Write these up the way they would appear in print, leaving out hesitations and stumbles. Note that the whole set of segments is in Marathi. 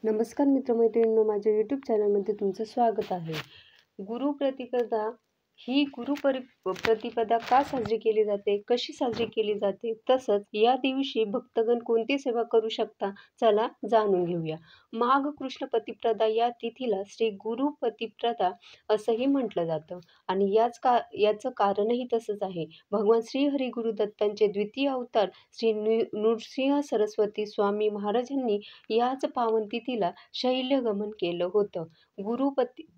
नमस्कार मित्रमैत्रिणींनो, माझ्या यूट्यूब चॅनलमध्ये तुमचं स्वागत आहे. गुरुप्रतिपदा ही प्रतिपदा का साजरी केली जाते, कशी साजरी केली जाते, तसंच या दिवशी भक्तगण कोणती सेवा करू शकता, चला जाणून घेऊया. माघ कृष्ण प्रतिपदा या तिथीला श्री गुरुप्रतिपदा असंही म्हटलं जातं आणि याचं कारणही तसंच आहे. भगवान श्रीहरी गुरुदत्तांचे द्वितीय अवतार श्री नृसिंह सरस्वती स्वामी महाराजांनी याच पावन तिथीला शैल्यगमन केलं होतं.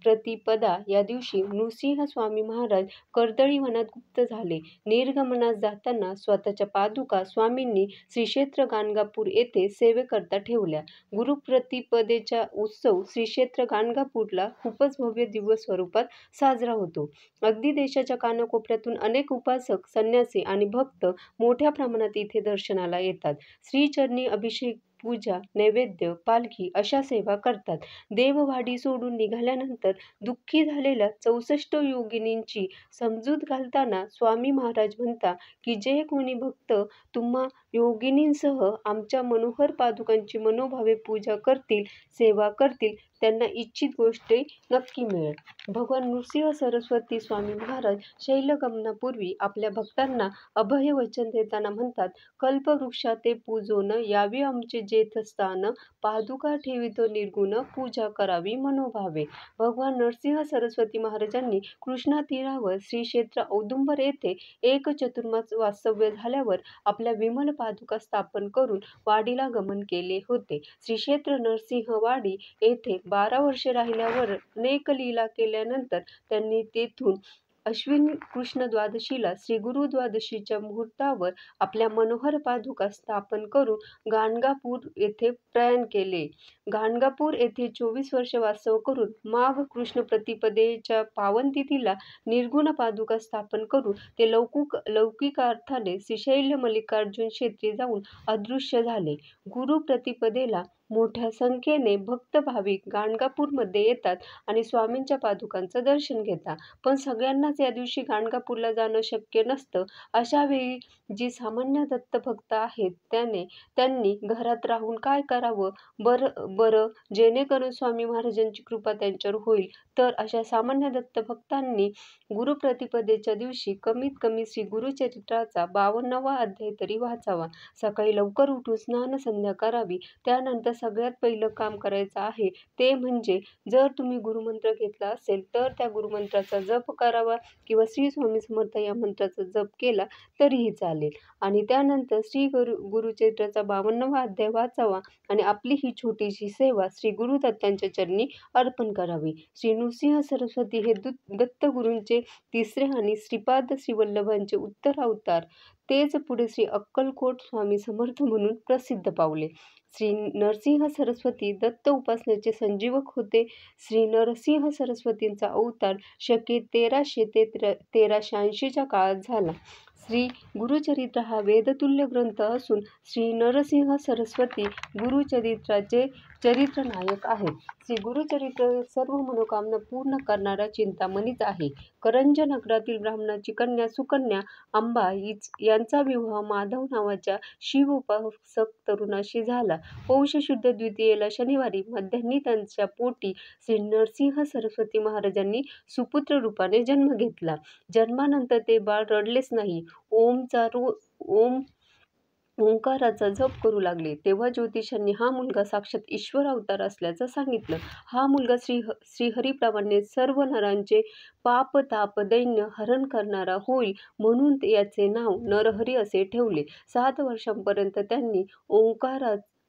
प्रतिपदा या दिवशी नृसिंह स्वामी महाराज कर्दळी वनात गुप्त झाले. निर्गमनास जाताना स्वतःच्या पादुका स्वामींनी श्री क्षेत्र गाणगापूर येथे सेवेकरता ठेवल्या. गुरुप्रतिपदेचा उत्सव श्री क्षेत्र गाणगापूरला खूपच भव्य दिव्य स्वरूपात साजरा होतो. अगदी देशाच्या कानाकोपऱ्यातून अनेक उपासक, संन्यासी आणि भक्त मोठ्या प्रमाणात इथे दर्शनाला येतात. श्रीचरणी अभिषेक, पूजा, नैवेद्य, पालखी अशा सेवा करतात. देववाडी सोडून निघाल्यानंतर दुःखी झालेल्या 64 योगिनींची समजूत घालताना स्वामी महाराज म्हणतात की जे कोणी भक्त तुम्हा योगिनींसह आमच्या मनोहर पादुकांची मनोभावे पूजा करतील, सेवा करतील, त्यांना इच्छित गोष्टी नक्की मिळेल. भगवान नृसिंह सरस्वती स्वामी महाराज शैलगमनापूर्वी आपल्या भक्तांना अभय वचन देताना म्हणतात, कल्पवृक्षा ते पूजोन यावे आमचे जेथस्थान, पादुका ठेवितो निर्गुण, पूजा करावी मनोभावे. भगवान नरसिंह सरस्वती महाराजांनी कृष्णा तीरावर श्री क्षेत्र औदुंबर येथे एक चतुर्मास वास्तव्य झाल्यावर आपल्या विमल पादुका स्थापन करून वाडीला गमन केले होते. श्री क्षेत्र नरसिंहवाडी येथे 12 वर्षे राहिल्यावर अनेक लीला केल्यानंतर त्यांनी तेथून अश्विन कृष्ण द्वादशीला श्री गुरु द्वादशीच्या मुहूर्तावर आपल्या मनोहर पादुका स्थापन करून गाणगापूर येथे प्रयाण केले. गाणगापूर येथे 24 वर्षे वास्तव्य करून माघ कृष्ण प्रतिपदेच्या पावन तिथीला निर्गुण पादुका स्थापन करून ते लौकिकार्थाने श्रीशैल्य मल्लिकार्जुन क्षेत्री जाऊन अदृश्य झाले. गुरु प्रतिपदेला मोठ्या संख्येने भक्त भाविक गाणगापूरमध्ये येतात आणि स्वामींच्या पादुकांचं दर्शन घेतात. पण सगळ्यांनाच या दिवशी गाणगापूरला जाणं शक्य नसतं. अशा वेळी जी सामान्य दत्तभक्त आहेत त्यांनी घरात राहून काय करावं बरं जेणेकरून स्वामी महाराजांची कृपा त्यांच्यावर होईल. तर अशा सामान्य दत्तभक्तांनी गुरुप्रतिपदेच्या दिवशी कमीत कमी श्री गुरुचरित्राचा 52वा अध्याय तरी वाचावा. सकाळी लवकर उठून स्नान संध्या करावी. त्यानंतर सगळ्यात पहिलं काम करायचं आहे ते म्हणजे जर तुम्ही गुरुमंत्र घेतला असेल तर त्या गुरुमंत्राचा जप करावा किंवा श्री स्वामी समर्थ या मंत्राचा जप केला तरीही चालेल. आणि त्यानंतर श्री गुरुचरित्राचा 52वा अध्याय वाचावा आणि आपली ही छोटीशी सेवा श्री गुरुदत्तांच्या चरणी अर्पण करावी. श्री नृसिंह सरस्वती हे दत्तगुरूंचे तिसरे आणि श्रीपाद श्रीवल्लभांचे उत्तर अवतार. तेच पुढे श्री अक्कलकोट स्वामी समर्थ म्हणून प्रसिद्ध पावले. श्री नरसिंह सरस्वती दत्त उपासनेचे संजीवक होते. श्री नरसिंह सरस्वतींचा अवतार शके 1300 ते 1380च्या काळात झाला. श्री गुरुचरित्र हा वेदतुल्य ग्रंथ असून श्री नरसिंह सरस्वती गुरुचरित्राचे चरित्र नायक आहेत. श्री गुरुचरित्र सर्व मनोकामना पूर्ण करणारा चिंतामणीच आहे. करंज नगरातील ब्राह्मणाची कन्या सुकन्या अंबा यांचा विवाह माधव नावाच्या शिव उपासक तरुणाशी झाला. पौष शुद्ध द्वितीयेला शनिवारी मध्यान्ही त्यांच्या पोटी श्री नरसिंह सरस्वती महाराजांनी सुपुत्र रूपाने जन्म घेतला. जन्मानंतर ते बाळ रडलेच नाही. ओंकाराचा जप करू लागले. तेव्हा ज्योतिषांनी हा मुलगा साक्षात ईश्वर अवतार असल्याचं सांगितलं. हा मुलगा श्रीहरीप्रमाणे सर्व नरांचे पाप ताप दैन्य हरण करणारा होईल म्हणून याचे नाव नरहरी असे ठेवले. 7 वर्षांपर्यंत त्यांनी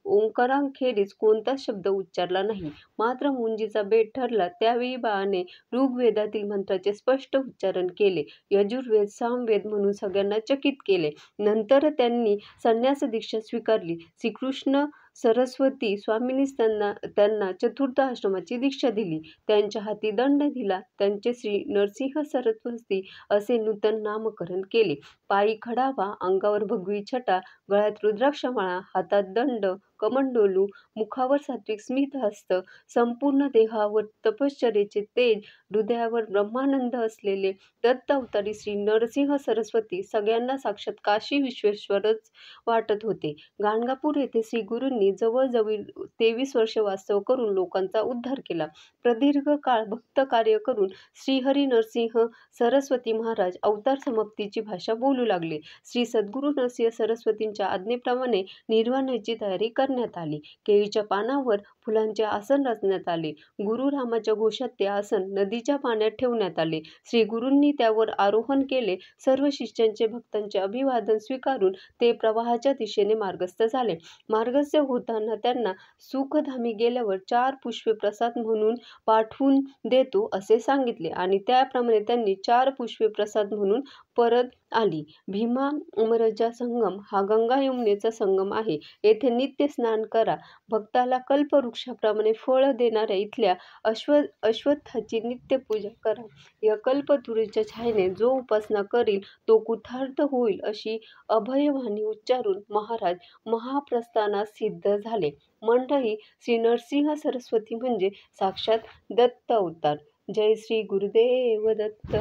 ओंकाराखेरीज कोणताच शब्द उच्चारला नाही. मात्र मुंजीचा बेट ठरला त्यावेळी बाळाने ऋग्वेदातील मंत्राचे स्पष्ट उच्चारण केले. यजुर्वेद, सामवेद म्हणून सगळ्यांना चकित केले. नंतर त्यांनी संन्यास दीक्षा स्वीकारली. श्रीकृष्ण सरस्वती स्वामींनीच त्यांना चतुर्थ आश्रमाची दीक्षा दिली. त्यांच्या हाती दंड दिला. त्यांचे श्री नरसिंह सरस्वती असे नूतन नामकरण केले. पायी खडावा, अंगावर भगवी छटा, गळ्यात रुद्राक्षमाळा, हातात दंड, कमंडलू, मुखावर सात्विक स्मित हस्त, संपूर्ण देहावर तपश्चर्येचे तेज, हृदयावर ब्रह्मानंद असलेले दत्त अवतारी श्री नरसिंह सरस्वती सगळ्यांना साक्षात काशी विश्वेश्वरच वाटत होते. गाणगापूर येथे श्री गुरूंनी जवळजवळ 23 वर्ष वास्तव करून लोकांचा उद्धार केला. प्रदीर्घ काळ भक्त कार्य करून श्रीहरी नरसिंह सरस्वती महाराज अवतार समाप्तीची भाषा बोलू लागले. श्री सद्गुरू नरसिंह सरस्वतींच्या आज्ञेप्रमाणे निर्वाणाची तयारी करण्यात आली. केळीच्या पानावर फुलांचे आसन रचण्यात आले. गुरु रामाच्या घोषात ते आसन नदीच्या पाण्यात ठेवण्यात आले. श्री गुरूंनी त्यावर आरोहण केले. सर्व शिष्यांचे भक्तांचे अभिवादन स्वीकारून ते प्रवाहाच्या दिशेने मार्गस्थ झाले. मार्गस्थ होताना त्यांना सुखधामी गेल्यावर 4 पुष्पे प्रसाद म्हणून पाठवून देतो असे सांगितले आणि त्याप्रमाणे त्यांनी 4 पुष्पे प्रसाद म्हणून परत आली. भीमा अमरजा संगम हा गंगा यमुनेचा संगम आहे. येथे नित्य स्नान करा. भक्ताला कल्पवृक्षाप्रमाणे फळ देणाऱ्या इथल्या अश्वत्थाची नित्य पूजा करा. या कल्पतरूच्या छायेने जो उपासना करील तो कृतार्थ होईल अशी अभयवाणी उच्चारून महाराज महाप्रस्थानास सिद्ध झाले. मंडळी, श्री नरसिंह सरस्वती म्हणजे साक्षात दत्त अवतार. जय श्री गुरुदेव दत्त.